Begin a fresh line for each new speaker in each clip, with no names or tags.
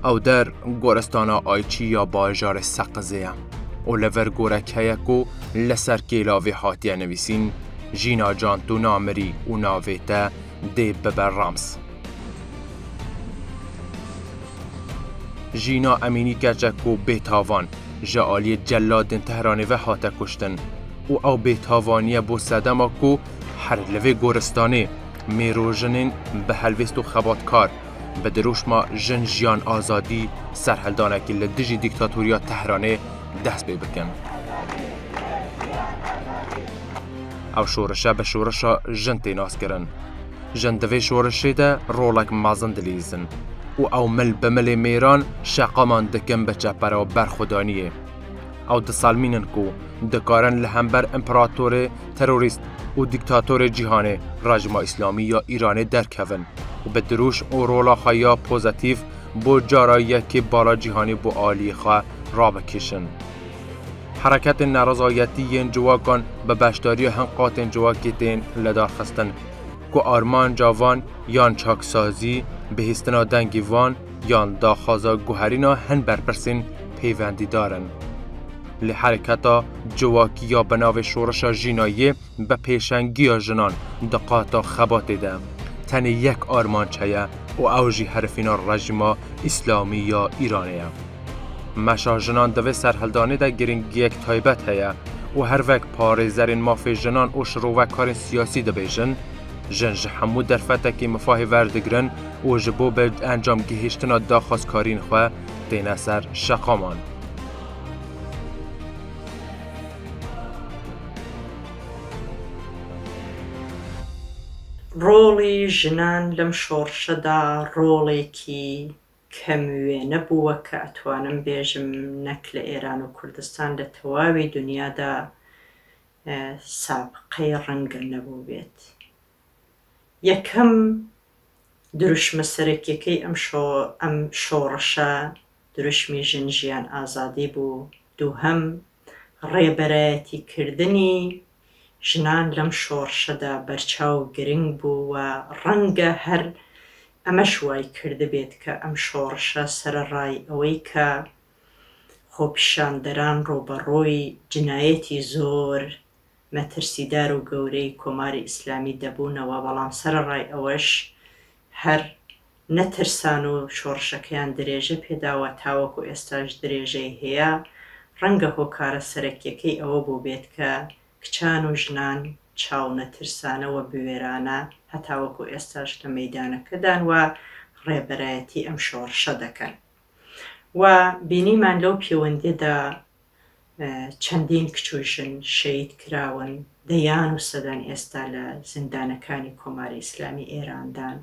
او در گورستانا آیچی یا باجار سقزه و لور گورکه کو لسر کلاوی حاتیه نویسین جینا جانتو نامری و ناویتا دی ببر رامس. جینا امینی کچک و بیتاوان جالی جلاد تهرانی و حاته کشتن و او بیتاوانی بو سدما کو هر لوی گورستانی میرو جنین به هلویست و خباتکار به دروش ما جن جیان آزادی سرحلدانه که لدیجی دیکتاتوریا تهرانی دست بکن. او شورشه به شورشه جن تیناس کرن. جن دوی شورشه ده رولک مازن دلیزن و او مل بمل میران شاقامان دکن بچه پرا برخودانیه. او ده سالمینن کو دکارن لهمبر امپراتور تروریست و دیکتاتور جهانی رژیم اسلامی یا ایران درکون و به دروش او رولا خواهی پوزیتیو بو جارایی که بالا جهانی بو آلی خواه را بکشن. حرکت نارضایتی این جواکان به بشداری هنقات جواکی تین لدار خستن که آرمان جاوان یان چاکسازی به هستنا دنگیوان یان داخازا گوهرینا هن برپرسین پیوندی دارن. لحرکتا جواکی یا بناو شورشا جینایی به پیشنگی جنان دقاتا خباتی ده تن یک آرمان چیه و اوجی حرفینا رژیم اسلامی یا ایرانیه. مشا جنان دوی سرحلدانه ده گرینگ یک تایبت هیه و هر وک پاره زرین مافی جنان و شروع کار سیاسی ده بیجن جنج همو در فتکی مفاهی وردگرن و جبو به انجام گهشتنا داخواست کارین خواه دین اثر شقامان.
ڕۆڵی ژنان لەم شۆڕشەدا ڕۆڵێکی کەموێ نەبووە کە ئەتوانم بێژم نەک لە ئێران و کوردستان لە تەواوی دنیادا سابقەی ڕەنگە نەبوو بێت. یەکەم دروشمە سەرەکیەکەی ئەم شۆڕشە دروشمی ژن ژیان ئازادی بوو. دووهەم ڕێبەرایەتی کردنی ژنان لەم شۆڕشەدا بەرچاو گرنگ بوو و ڕەنگە هەر ئەمەش وای کرده بێت کە ئەم شۆڕشە سەرەڕای ئەوەی کە خۆپیشاندەران ڕۆبەڕۆی جنایەتی زۆر مەترسیدار و گەورەی کۆماری ئیسلامی دەبوونەوە، بەڵام سەرەڕای ئەوەش هەر نەترسان و شۆڕشەکەیان درێژە پێداوە تاوەکو ئێستاش درێژەی هەیە. ڕەنگە هۆکارە سەرەکیەکەی ئەوە بوو بێت کە کچان و ژنان چاو نەترسانەوە بوێرانە هەتاوەکو ئێستاش لە مەیدانەکەدان و ڕێبەرایەتی ئەم شۆڕشە دەکەن و بینیمان لەو پەیوەندیدا چەندین کچ و ژن شەید کراون دەیان و سەدان ئێستا لە زیندانەکانی کۆماری ئیسلامی ئێراندان.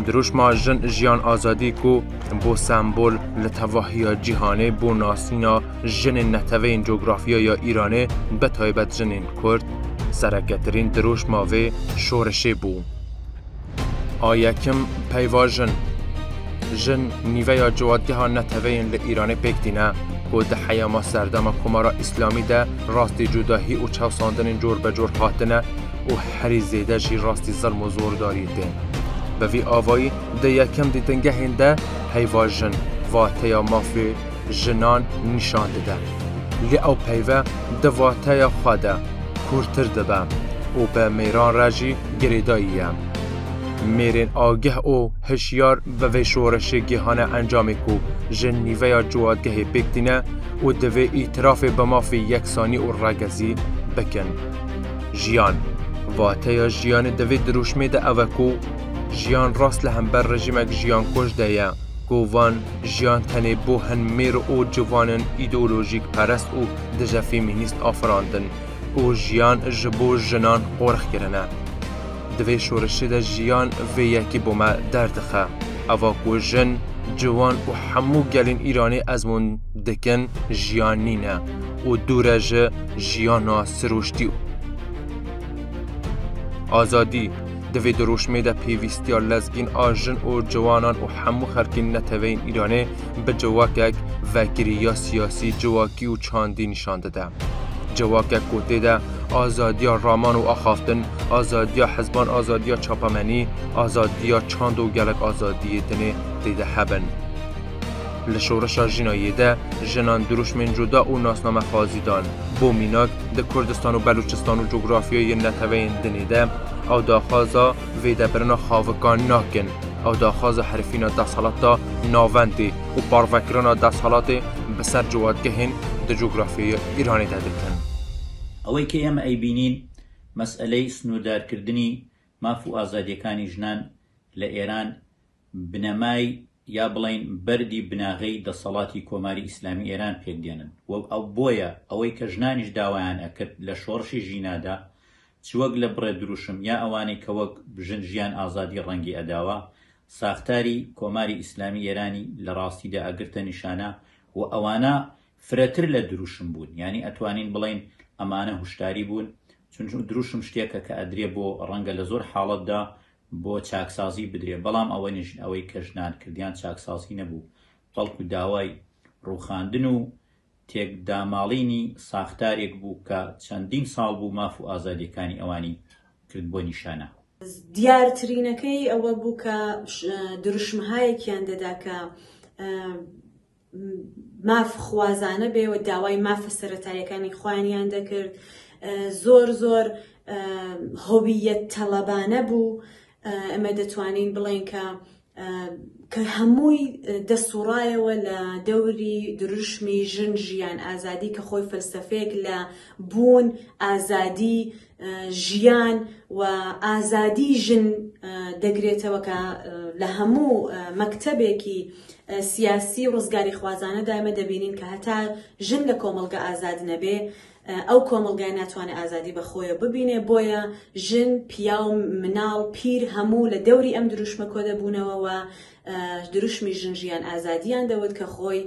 دروش ما جن جیان آزادی کو بو سمبول لتواهی جهانی بو ناسینا جن نتوین جغرافیا یا ایرانه به تایبت جنین کرد سرکترین دروش ماوی شورشه بو. آیکم پیوا جن نیوه یا جوادگه ها نتوین لإیرانه پکتینه که ده حیاما سردما کمارا اسلامی ده راستی جداهی و چوساندن جور به جور هاتنه و هری زیده جی راستی ظلم و زور داریده. به وی آوایی ده یکم دیدنگه هنده پیوا جن واته یا مافی جنان نشان ده لی او پیوه ده واته یا خواده کورتر ده به و به میران رجی گریداییه. میرین آگه او هشیار به وی شورش گیهانه انجامی کو جن نیوه یا جوادگه بکتینه و دوی اعتراف به مافی یکسانی و رگزی بکن. جیان واته یا جیان دوی دروشمه ده اوکو جیان راست لهمبر رژیمک جیان کش ده گووان جیان تنه بو هن میر او جوانن ایدئولوژیک پرست او دجا فیمینیست آفراندن او جیان جبو جنان قرخ کرنه. دوی شورشی ده جیان وی یکی بومه دردخه اوا کو جن جوان و همو گلین ایرانی ازمون دکن جیان نینه و دورج جیانا سروشتی. آزادی دوی دروشمه ده پیویستیا لزگین آجن و جوانان و همو خرکین نتوین ایرانه به جواکک وگیری یا سیاسی جواکی و چاندی نشان داده. جواکک گوته ده آزادیا رامان و آخافتن، آزادیا حزبان، آزادیا چاپامنی، آزادیا چاند و گلک آزادی دنه دیده هبن. لشورش جنایی ده جنان دروشمن جدا و ناسنامه خازیدان بو میناک ده کردستان و بلوچستان و جغرافیای نتوین دنه ده او داخازا ویده برنا خاوکان ناکن او داخاز حرفینا دستحالاتا ناوندی و پاروکرانا دستحالاتی بسر جوادگهین ده جغرافیای ایرانی دادکن.
ئەوەی کە ئێمە ئەیبینین مەسئلەی سنوردارکردنی ماف و ئازادیەکانی ژنان لە ئێران بنەمای یا بڵین بەردی بناغەی دەسەڵاتی کۆماری ئیسلامی ئێران پێکدێنن و ئەو بۆیە ئەوەی کە ژنانیش داوایان ئەکرد لە شۆڕشی ژینادا چوەک لە بڕێ دروشم یا ئەوانەی کە وەک بژن ژیان ئازادی ڕەنگی ئەداوە ساختاری کۆماری ئیسلامی ئێرانی لە ڕاستیدا ئەگرتە نیشانە و ئەوانە فرەتر لە دروشم بوون، یعنی ئەتوانین بڵین ئەمانە هوشداری بوون، چونچ دروشم شتێکە کە ئەدرێ بۆ ڕەنگە لە زۆر حاڵەتدا بۆ چاکسازی بدرێ، بەڵام ئەوەی کە ژنان کردیان چاکسازی نەبوو، بەڵکو داوای ڕووخاندن و تێکداماڵینی ساختارێک بوو کە چەندین ساڵ بوو ماف و ئازادیەکانی ئەوانی کرد بۆ نیشانە.
دیارترینەکەی ئەوە بوو کە دروشمهایەکیان دەدا کە ماف خوازانە بێ و داوای مافە سەرەتاییەکانی خۆیانیان دەکرد، زۆر هۆبیەت تەڵەبانە بوو. ئەمە دەتوانین بڵێن کە هەمووی دەسوڕایەوە لە دەوری دروشمی ژن ژیان ئازادی کە خۆی فەلسەفەیەک لە بوون، ئازادی ژیان و ئازادی ژن دەگرێتەوە کە لە هەموو مەکتەبێکی سیاسی و ڕزگاری خوازانە دایمە دەبینین کە هەتا ژن لە کۆمەڵگە ئازاد نەبێ ئەو کۆمەڵگای ناتوانێت ئازادی بەخۆیە ببینێ، بۆیە ژن، پیا و مناڵ، پیر هەموو لە دەوری ئەم دروشمە کۆ دەبوونەوە و دروشمی ژن ژیان ئازادیان دەوت کە خۆی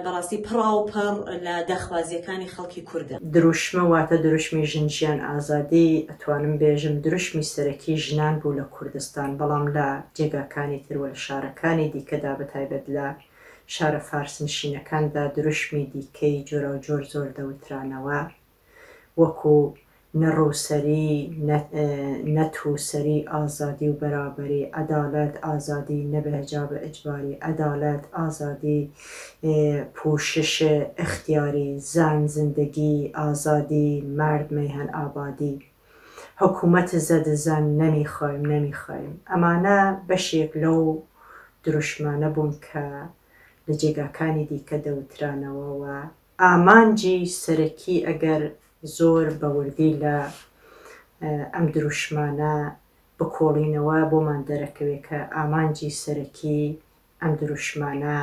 بەڕاستی پڕاوپەڕ لە داخوازیەکانی خەڵکی کوردە.
دروشمە واتە دروشمی ژن ژیان ئازادی ئەتوانم بێژم دروشمی سەرەکی ژنان بوو لە کوردستان، بەڵام لە جێگاکانی تروە لە شارەکانی دیکەدا بەتایبەت لە شارە فارسنشینەکاندا دروشمی دیکەی جۆرە و جۆر زۆر دەوترانەوە، وەکو نەڕووسەری، نەتووسەری، ئازادی و بەرابەری، عەدالەت، ئازادی نەبەهێجا بە ئیجباری، عەدالەت، ئازادی پوشش اختیاری، زان زندگی، ئازادی، مرد میهن ئابادی، حکوومەت زەد زەن نەمیخوایم. ئەمانە بەشێک لەو دروشمانە بوون کە لە جێگاکانی دیکە دەوترانەوە و ئامانجی سەرەکی ئەگەر زۆر بەوردی لە ئەم دروشمانە بکۆڵینەوە بۆمان دەرەکەوێت کە ئامانجی سەرەکی ئەم دروشمانە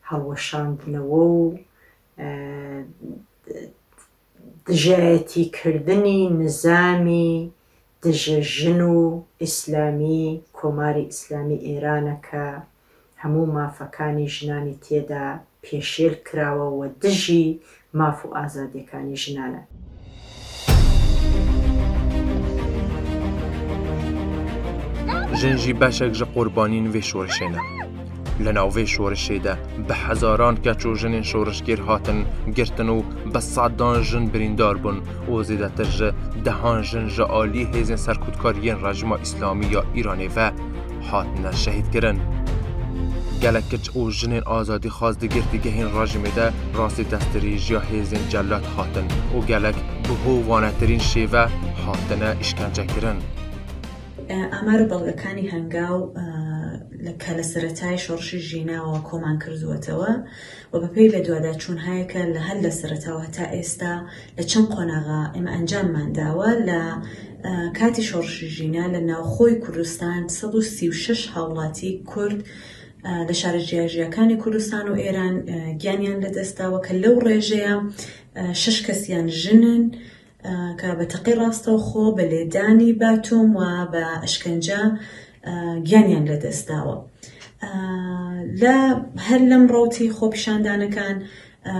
هەڵوەشاندنەوە و دژایەتیکردنی نظامی دژە ژن و ئیسلامی کۆماری ئیسلامی ئێرانە کە هەموو مافەکانی ژنانی تێدا پێشێل کراوە و دژی ماف و ئازادیەکانی ژنانە.
ژنجی بەشێک ژە قوربانین وێ شۆڕشێنە. لە ناوێ شۆڕشێدا بە حەزاران کەچ و ژنین شۆڕشگیر هاتن گرتن و بە سەدان ژن بریندار بوون و زیدەتر ژە دەهان ژن ژە ئالی هێزین سەرکوتکاریên ڕەژیما ئیسلامی یا ئیرانê ve hatine şehîdkirin. Gelek kiç û jinên azadî xwaz digirtîgehên rejimê de rastî destdirêjiya hêzên cellat hatin û gelek bi hovanetirîn şêve hatine îşkencekirin.
ئامار و بەڵگەکانی هەنگاو کە لە سەرەتای شۆڕشی ژیناوە کۆمان کردووەتەوە و بەپێی بە دوواداچوونهایەکە لە هەر لە سەرەتاوە هەتا ئێستا لە چەند قۆناغا ئێمە ئەنجاممانداوە لە کاتی شۆڕشی ژینا لە ناوخۆی کوردستان 136 هاوڵاتی کورد لە شارە جیاژیەکانی کوردستان و ئێران گیانیان لەدەستاوە کە لەو ڕێژەیە 6 کەسیان ژنن کە بە تەقی ڕاستەوە خۆ بە لێدانی باتوم و بە ئەشکەنجە گیانیان لەدەستاوە. هەر لەم ڕەوتی خۆپیشاندانەکان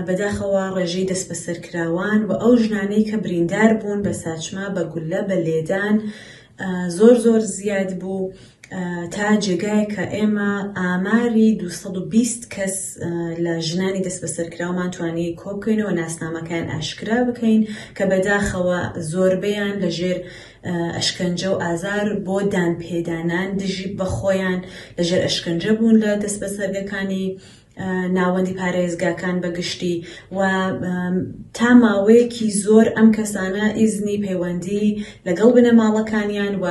بەداخەوە ڕێژەی دەست بەسەرکراوان و ئەو ژنانەی کە بریندار بوون بە ساچمە، بە گولە، بە لێدان زۆر زیاد بوو تا جێگای کە ئێمە ئاماری 220 کەس لە ژنانی دەست بەسەرکراومان توانی کۆبکەینەوە ناسنامەکان ئاشکرا بکەین کە بەداخەوە زۆربەیان لەژێر ئەشکەنجە و ئازار بۆ دانپێدانان دژی بەخۆیان لەژێر ئەشکەنجە بوون لە دەست بەسەرگەکانی ناوەندی پارێزگاکان بەگشتی و تا ماوەیەکی زۆر ئەم کەسانە ئیزنی پەیوەندی لەگەڵ بنەماڵەکانیان و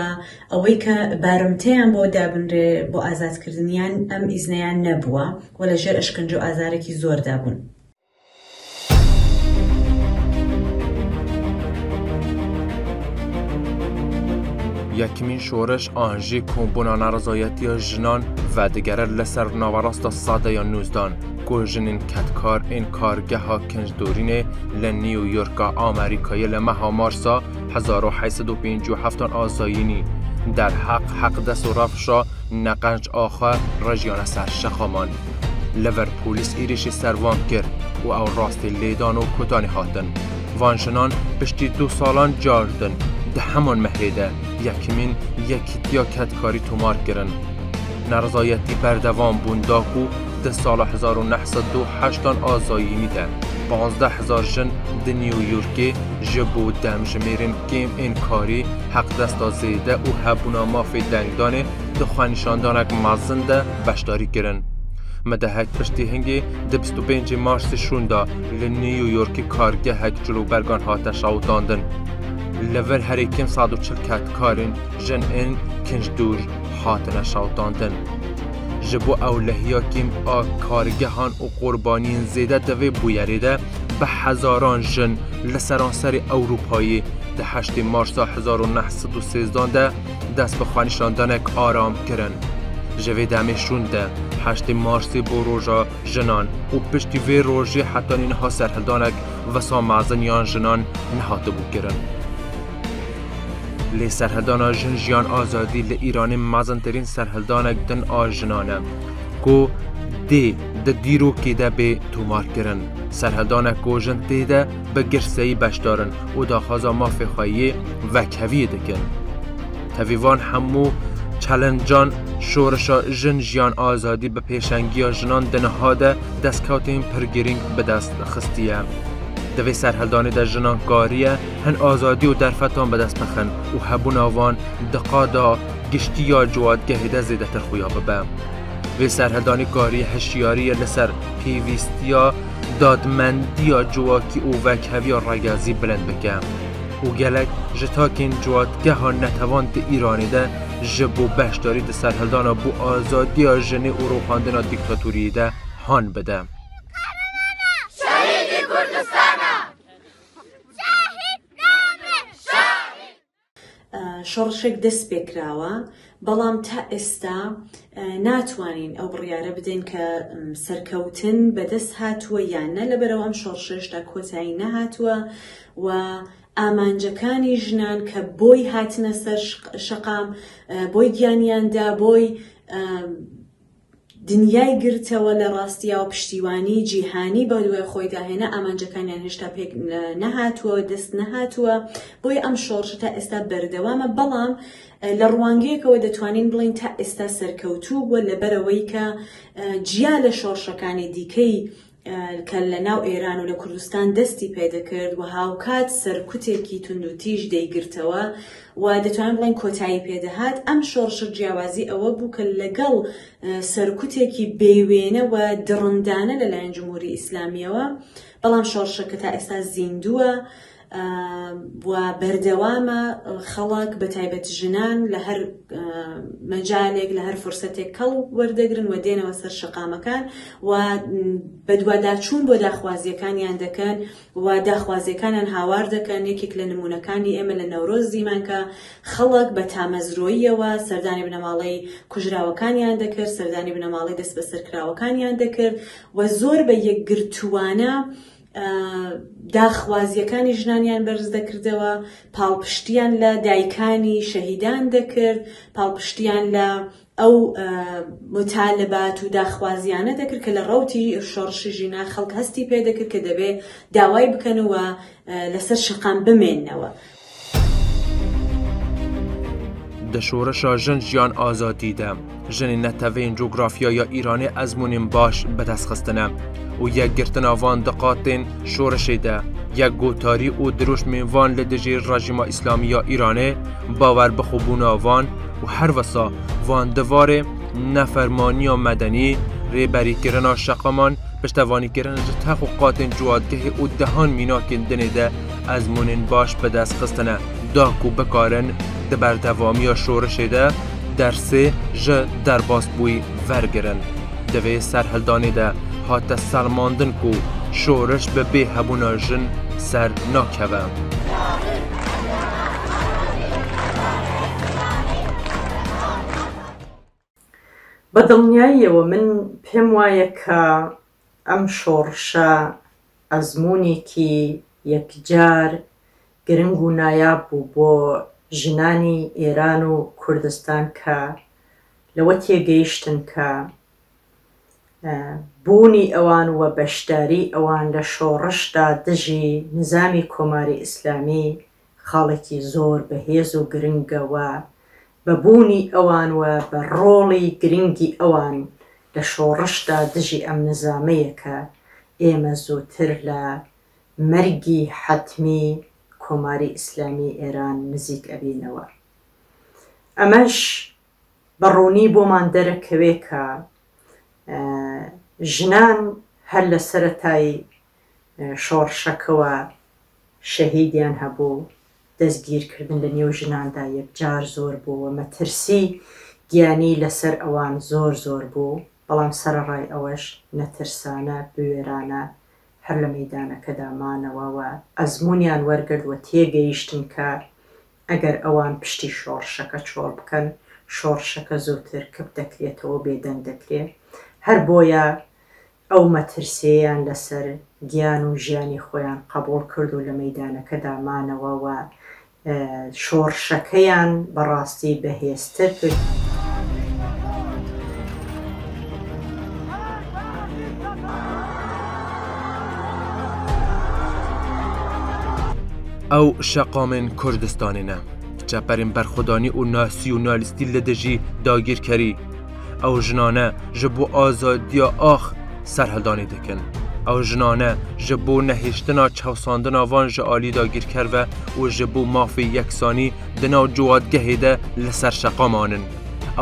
ئەوەی کە بارمتەیان بۆ دابنرێ بۆ ئازادکردنیان ئەم ئیزنەیان نەبووە و لەژێر ئەشکەنجە و ئازارێکی زۆردا بوون.
یەکمین شۆرش ئاژی کۆمبوونا ناڕزایەتیە ژنان و دیگەرە لەسەر ناوەڕاستە سادەیە نووزدان کۆ ژنین کەتکار ئین کارگەها کنجدۆرینێ لە نیویۆرکا ئامریکایە لە مەها مارسا 1857 ئازایینی در حق دەست و ڕەفشا نەقەنج ئاخە ڕژیانە سەر شەخەمان لەڤەر پۆلیس ئێریشی سەروان کرد و ئەو ڕاستی لێدان و کوتانی هاتن وانژنان پشتی 2 ساڵان جاردن ده هەمان مەهێدە یەکمین یەکیتیا کەتکاری تۆمار کرن نەڕزایەتی بەردەوام بوون داکو ده ساڵە 1908 ئازایینیدە 15000 ژن di نیویۆرکê ji bo demjimêrên kêm ên karî heqdesta zêde û hebûna mafê dengdanê di xwenîşandanek mezin de beşdarî kirin. Medehek piştî hingê di 25 Marsê şûn da li Nîwyorkê kargehek cilûbergan hate şewitandin. Li vir herî kêm 140 ketkarên jin ên kincdûr hatine şewitandin. Ji bo ewlehiya kêm a kargehan û qurbaniyên zêde di vê bûyerê de bi hezaran jin li seranserê Ewropayê di 8 Marsa 1913 de dest bi xwenîşandanek aram kirin. Ji vê demê şûn de 8 Marsê bo roja jinan û piştî vê rojê hetanî niha serhildanek vesa mezin yan jinan nehatibû kirin. Lê serhildana jin jiyan azadî li Îranê mezintirîn serhildanek din a jinan e ku dê di dîrokê de bê tûmar kirin. Serhildanek ku jin tê de bi girseyî beşdarin û daxwaza mafê xwe vekheviyê dikin. Tevîvan hemû çelencan şoreşa jin jiyan azadî bi pêşengiya jinan di niha de destketên pir girîng bi dest xistiye. Di vê serhildanê de jinan kariye hin azadî û derfetan bi dest bixin û hebûna wan di qada giştiya ciwatgehê de zêdetir xuya bibe. Vê serhildanî kariye hişyariye li ser pêwîstiya dadmendiya civakî û vekheviya regezî bilind bike. û gelek ji takên ciwatgeha netevan di Îranê de ji bo beşdarî di serhildana bû azadiya jinê û rûxandina dîktatûriyê de han bide.
شۆڕشێک دەست پێکراوە بەڵام تا ئێستا ناتوانین ئەو بڕیارە بدەین کە سەرکەوتن بەدەست هاتووە یانە لەبەرەوە ئەم شۆڕشێشتا کۆتایی نەهاتووە و ئامانجەکانی ژنان کە بۆی هاتنە سەر شەقام بۆی گیانیاندا بۆی دنیای گرتەوە لە ڕاستیە و پشتیوانی جیهانی بە دوای خۆی داهێنا ئامانجەکانیان هێشتا پێک نەهاتووە دەست نەهاتووە بۆی ئەم شۆڕشە تا ئێستا بەردەوامە بەڵام لە ڕوانگەیەکەوە دەتوانین بڵین تا ئێستا سەرکەوتوو بووە لەبەرەوەی کە جیا لە شۆڕشەکانی دیکەی کە لە ناو ئێران و لە کوردستان دەستی پێدەکرد و هاوکات سەرکوتێکی تونند و تیژ دەیگرتەوە و دەتوانین بڵین کۆتایی پێدەهات ئەم شۆڕشە جیاوازی ئەوە بوو کە لەگەڵ سەرکوتێکی بێوێنە و دڕندانە لەلایەن جمهوری ئیسلامیەوە بەڵام شۆڕشەکە تا ئێستا زیندووە و بەردەوامە خەڵک بە تایبەت ژنان لە هەر مەجالێک لە هەر فرسەتێک کەڵ وەردەگرن و دێنەوە سەر شەقامەکان و بە دوواداچوون بۆ داخوازیەکانیان دەکەن و داخوازیەکانیان هاوار دەکەن. یەکێک لە نمونونەکانی ئێمە لە نەورۆز دیمان کە خەڵک بە تامەزرۆییەوە سەردانی بنەماڵەی کوژراوەکانیان دەکرد سەردانی بنەماڵەی دەست بەسەرکراوەکانیان دەکرد و زۆر بە یەکگرتووانە داخوازیەکانی ژنانیان بەرز دەکردەوە پاڵپشتیان لە دایکانی شەهیدان دەکرد پاڵپشتیان لە ئەو متالبات و داخوازیانە دەکرد کە لە ڕەوتی شۆڕشی ژینا خەڵک هەستی پێ دەکرد کە دەبێ داوای بکەنەوە لەسەر شەقام بمێننەوە.
د شۆڕشا ژن ژیان ئازادیدا ژنên neteveyên coğrafya ya Îranê ezmûnên baş bidestxistine û yekgirtina van diqatên şoreşê de yek gotarî û dirûjmên van li dijî rejîma îslamî ya Îranê bawer bixwebûna van û her wisa van divarê nefermaniya medenî rêberîkirina şeqeman piştevanîkirin ji texûqatên ciwatgehê û dehan mînakên dinê de ezmûnên baş bidestxistine da ku bikarin di berdevamiya şoreşê de dersê ji derbasbûyî vergirin. Di vê serhildanê de hate selmandin ku şoreş bi bêhebûna jin ser nakeve.
بە دڵنیاییەوە من پێم وایە کە ئەم شۆڕشە ئەزموونێکی یەکجار گرنگ و نایاب بوو بۆ ژنانی ئێران و کوردستان کە لەوە تێگەیشتن کە بوونی ئەوان وە بەشداری ئەوان لە شۆڕشدا دژی نظامی کۆماری ئیسلامی خاڵێکی زۆر بەهێز و گرنگەوە بەبوونی ئەوان وە بە ڕۆڵی گرنگی ئەوان لە شۆڕشدا دژی ئەم نظامەیە کە ئێمە زووتر لە مەرگی حەتمی کۆماری ئیسلامی ئێران نزیک ئەبینەوە. ئەمەش بەڕوونی بۆمان دەرەکەوێ کە ژنان هەر لە سەرەتای شۆڕشەکەوە شەهیدیان هەبوو، دەستگیرکردن لە نێو ژناندا یەکجار زۆر بوو، مەترسی گیانی لەسەر ئەوان زۆر زۆر بوو، بەڵام سەرەڕای ئەوەش نەترسانە بوێرانە هەر لە مەیدانەکەدا مانەوەوە ئەزموونیان وەرگرت و تێگەیشتن کە ئەگەر ئەوان پشتی شۆڕشەکە چۆڵ بکەن شۆڕشەکە زووتر کەپ دەکرێتەوە بێدەنگ دەکرێت. هەر بۆیە ئەو مەترسیەیان لەسەر گیان و ژیانی خۆیان قبول کرد و لە مەیدانەکەدا مانەوەوە شۆڕشەکەیان بەڕاستی بەهێزتر کرد.
ئەو شەقامên کوردستانê ne çeperên berxwedanî û nasyonalîstî li dijî dagîrkerî ew jinane ji bo azadiya ax serhildanê dikin. Ew jinane ji bo nehêştina çewsandina van ji alî dagîrker ve û ji bo mafê yeksanî di nav ciwatgehê de li ser şeqamanin.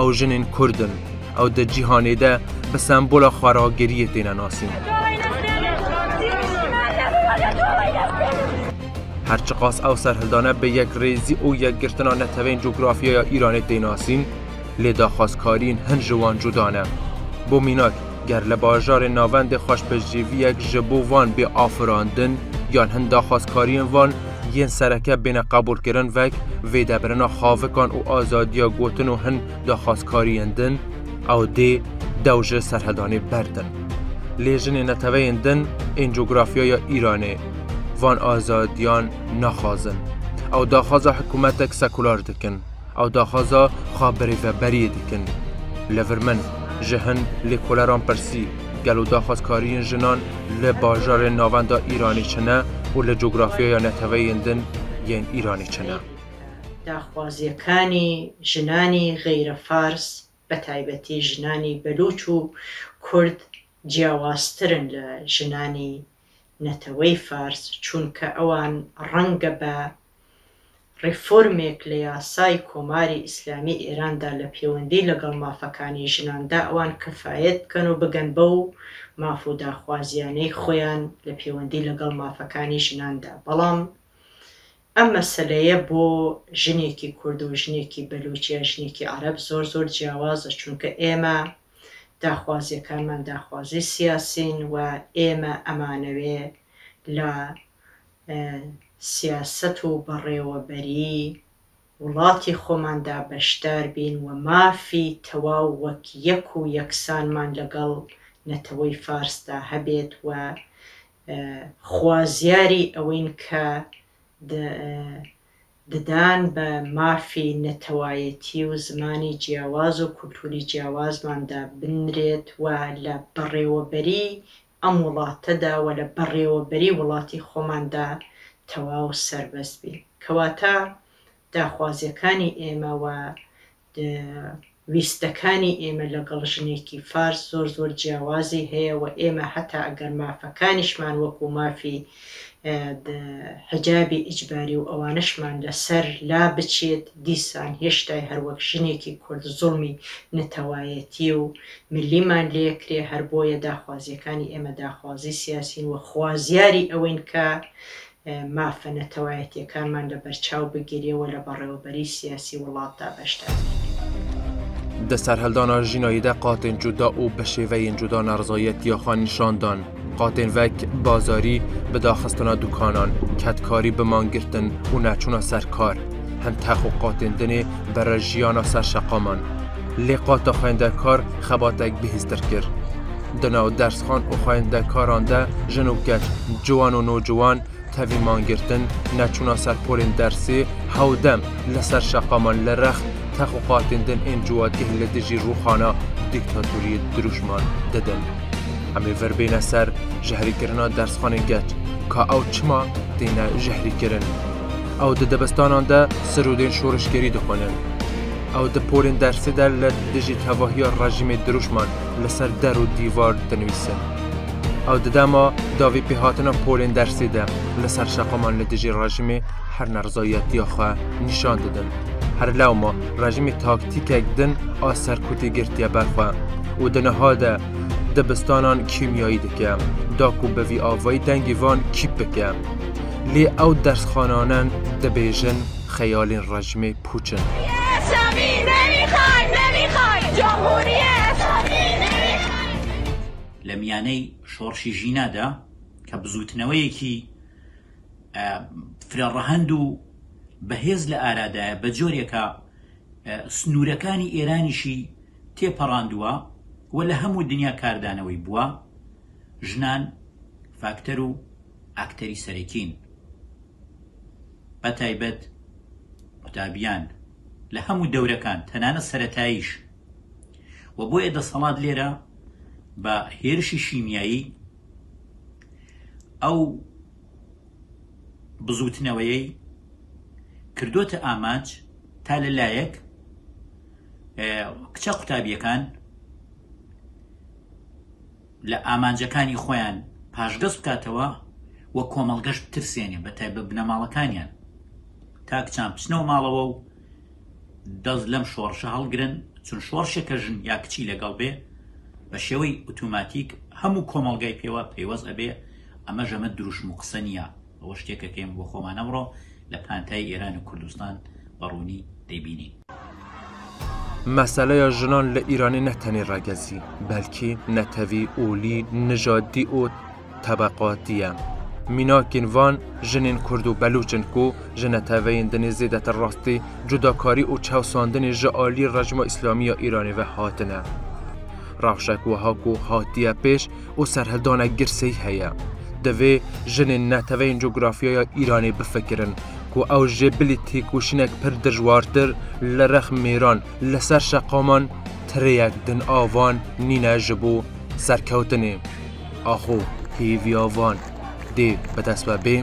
Ew jinên Kurd in. Ew di cîhanê de bi sembola xwarageriyê têne nasîn. Herçi qas ew serhildane bi yekrêzî û yekgirtina neteveyên coğrafya ya Îranê tê nasîn, lê daxwazkariyên hin ji wan cuda ne. Bo mînak ger li bajarê navendê xweşpêjîviyek ji bo van bê afirandin yan hin daxwazkariyên van yên sereke bêne qebûlkirin vek vêdebirina xavikan û azadiya gotin û hin daxwazkariyên din, ew dê dew ji serhildanê berdin. Lê jinê neteveyên din ên coğrafya ya Îranê van azadiyan naxwazin. Ew daxwaza hikûmetek sekular dikin. Ew daxwaza xwebirêveberiyê dikin. Li vir min ji hin lêkoleran pirsî gelo daxwazkariyên jinan li bajarên navenda Îranê çine û li coğrafyaya neteveyên din yên Îranê çine.
داخوازیەکانی ژنانی غەیرە فارس بە تایبەتی ژنانی بەلوچ و کورد جیاوازترن لە ژنانی نەتەوەی فارس چونکە ئەوان ڕەنگە بە ڕیفۆرمێک لە یاسای کۆماری ئیسلامی ئێراندا لە پەیوەندی لەگەڵ مافەکانی ژناندا ئەوان کفایەت بکەن و بگەن بەو ماف و داخوازیانەی خۆیان لە پەیوەندی لەگەڵ مافەکانی ژناندا. بەڵام ئەم مەسەلەیە بۆ ژنێکی کورد و ژنێکی بەلوچیە ژنێکی عەرەب زۆر زۆر جیاوازە چونکە ئێمە داخوازیەکانمان داخوازی سیاسین و ئێمە ئەمانەوێ لە سیاست و بەڕێوەبەری وڵاتی خۆماندا بەشدار بین و مافی تەواو وەک یەک و یەکسانمان لەگەڵ نەتەوەی فارسدا هەبێت و خوازیاری ئەوەین کە ددان بە مافی نەتەوایەتی و زمانی جیاواز و کولتوری جیاوازماندا بنرێت و لە بەڕێوەبەری ئەم وڵاتەدا و لە بەڕێوەبەری وڵاتی خۆماندا تەواو سەربەست بین. کەواتە داخوازیەکانی ئێمە و ویستەکانی ئێمە لەگەڵ ژنێکی فارس زۆر جیاوازی هەیە و ئێمە هەتا ئەگەر مافەکانیشمان وەکو مافی حجابی ئیجباری و ئەوانشمان لەسەر لا بچێت دیسان هێشتای هەروەک ژنێکی کورد زوڵمی نەتەوایەتی و ملیمان لێکرێ هەر بۆیە داخوازیەکانی ئێمە داخوازی سیاسین و خوازیاری ئەوەین کە مافە نەتەوایەتیەکانمان لە بەرچاو بگیرێەوە لە بەڕێوەبەری سیاسی وڵاتدا بەشدار.
دە سەرهەلدانا ژیناییدە قاتên cuda û bi şêveyên cuda nerzayetiya xwe nîşandan. Qatên vek bazarî bi daxistina dukanan, ketkarî bi mangirtin û neçûna ser kar. Hin tex û qatên dinê bere jiyana ser şeqaman. Lê qata xwendekar xebatek bihîztir kir. Di nav dersxan û xwendekaran de jin û keç, ciwan û nociwan tevî mangirtin, neçûna ser polên dersê, hewdem li ser şeqaman li rex tex û qatên din ên ciwatgeh li dijî rûxana dîktatoriyê dirûjman didin. Em ê verbêne ser jehrîkirina dersxanên geç, ka ew çima têne jehrîkirin. Ew di dibistanan de sirûdên şorişgerî dixwînin. Ew di polên dersê de li dijî tevahiya rejîmê dirûjman li ser der û dîvar dinivîsin. Ew di dema davî pêhatina polên dersê de li ser şeqaman li dijî rejîmê her nerzayetiya xwe nîşan didin. Her lewma rejîmê taktîkek din a serkûtî girtiye ber xwe û di niha de dibistanan kîmyayî dike, da ku bi vî avayî dengê van kîp bike. Lê ew dersxananan dibêjin xeyalên rejîmê pûçin.
لە میانەی شۆڕشی ژینادا کە بزوتنەوەیەکی فرەڕەهەند و بەهێز لە ئارادایە بە جۆرێکە سنوورەکانی ئێرانیشی تێپەڕاندووە و لە هەموو دنیا کاردانەوەی بووە، ژنان فاکتەر و ئاکتەری سەرەکین، بە تایبەت قوتابیان لە هەموو دەورەکان تەنانە سەرەتاییش. و بۆیە دەسەڵات لێرە بە هێرشی شیمیایی ئەو بزوتنەوەیەی کردوتە ئامانج تا لەلایەک کچە قوتابیەکان لە ئامانجەکانی خۆیان پاشگەز بکاتەوە و کۆمەڵگەشت بترسێنێ بە تایبەت بنەماڵەکانیان تا کچان بچنەوە ماڵەوە و دەست لەم شۆڕشە هەڵگرن، چون شۆڕشێکە ژن یا کچی لەگەڵ بێ بە شێوەی ئۆتۆماتیک هەموو کۆمەڵگای پێوە پەیوەست ئەبێ. ئەمە ژەمە دروشم و قسە نییە، ئەوە شتێکەکەیم بۆ خۆمان ئەمڕۆ لە پانتای ئێران و کوردستان بەڕوونی دەیبینین.
مەسەلەیە ژنان لە ئیرانی نەتەنێ ڕەگەزی، بەلکی نەتەوی، ئولی، نژادی û تەبەقاتیە. Mînakên van jinên Kurd û Belûçin ku ji neteveyên dinê zêdetir rastî, cudakarî û çewsandinê ji aliyê rejima İslamiya Îranê ve hatine. Rewşek wiha ku hatiye pêş û serhildanek girsey heye. Divê jinên neteveyên coğrafyaya Îranê bifikirin ku ew jê bilî têkoşînek pir dijwartir li rex mêran li ser şeqaman tirêyek din avan nîne ji bo serkewtinê. Axo hêviya van dê bi dest ve bê